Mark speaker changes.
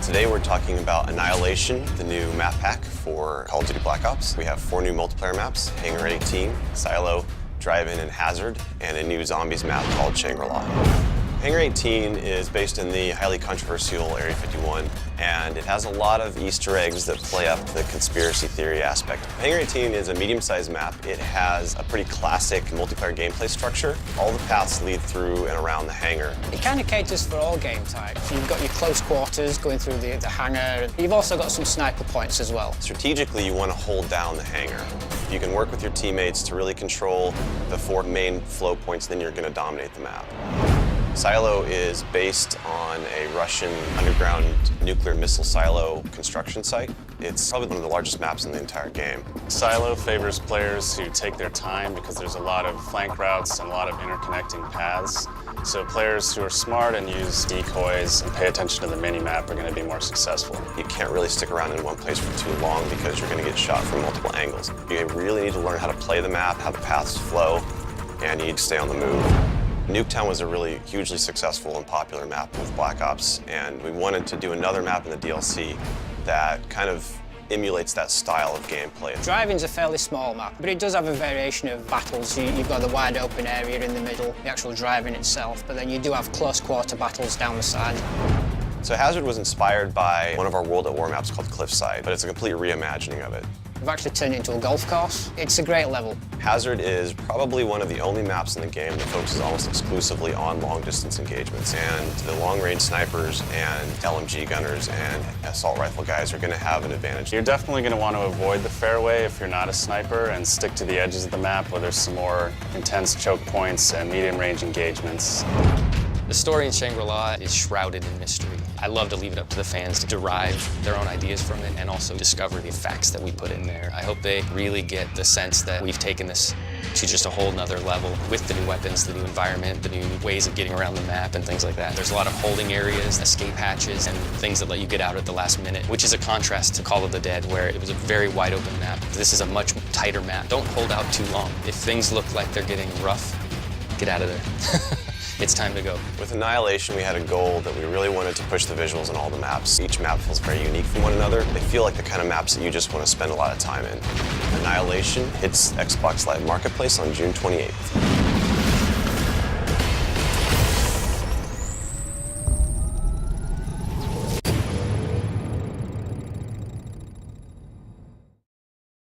Speaker 1: Today we're talking about Annihilation, the new map pack for Call of Duty Black Ops. We have 4 new multiplayer maps: Hangar 18, Silo, Drive-In, and Hazard, and a new zombies map called Shangri-La. Hangar 18 is based in the highly controversial Area 51, and it has a lot of Easter eggs that play up to the conspiracy theory aspect. Hangar 18 is a medium-sized map. It has a pretty classic multiplayer gameplay structure. All the paths lead through and around the hangar.
Speaker 2: It kind of caters for all game types. You've got your close quarters going through the hangar. You've also got some sniper points as well.
Speaker 1: Strategically, you want to hold down the hangar. If you can work with your teammates to really control the 4 main flow points, then you're going to dominate the map. Silo is based on a Russian underground nuclear missile silo construction site. It's probably one of the largest maps in the entire game.
Speaker 3: Silo favors players who take their time because there's a lot of flank routes and a lot of interconnecting paths. So players who are smart and use decoys and pay attention to the mini-map are going to be more successful.
Speaker 1: You can't really stick around in one place for too long because you're going to get shot from multiple angles. You really need to learn how to play the map, how the paths flow, and you need to stay on the move. Nuketown was a really hugely successful and popular map with Black Ops, and we wanted to do another map in the DLC that kind of emulates that style of gameplay.
Speaker 2: Drive-In's a fairly small map, but it does have a variation of battles. You've got the wide open area in the middle, the actual Drive-In itself, but then you do have close quarter battles down the side.
Speaker 1: So Hazard was inspired by one of our World at War maps called Cliffside, but it's a complete reimagining of it.
Speaker 2: We've actually turned it into a golf course. It's a great level.
Speaker 1: Hazard is probably one of the only maps in the game that focuses almost exclusively on long-distance engagements, and the long-range snipers and LMG gunners and assault rifle guys are going to have an advantage.
Speaker 3: You're definitely going to want to avoid the fairway if you're not a sniper and stick to the edges of the map where there's some more intense choke points and medium-range engagements.
Speaker 4: The story in Shangri-La is shrouded in mystery. I love to leave it up to the fans to derive their own ideas from it and also discover the facts that we put in there. I hope they really get the sense that we've taken this to just a whole nother level with the new weapons, the new environment, the new ways of getting around the map and things like that. There's a lot of holding areas, escape hatches, and things that let you get out at the last minute, which is a contrast to Call of the Dead, where it was a very wide open map. This is a much tighter map. Don't hold out too long. If things look like they're getting rough, get out of there. It's time to go.
Speaker 1: With Annihilation, we had a goal that we really wanted to push the visuals in all the maps. Each map feels very unique from one another. They feel like the kind of maps that you just want to spend a lot of time in. Annihilation hits Xbox Live Marketplace on June 28th.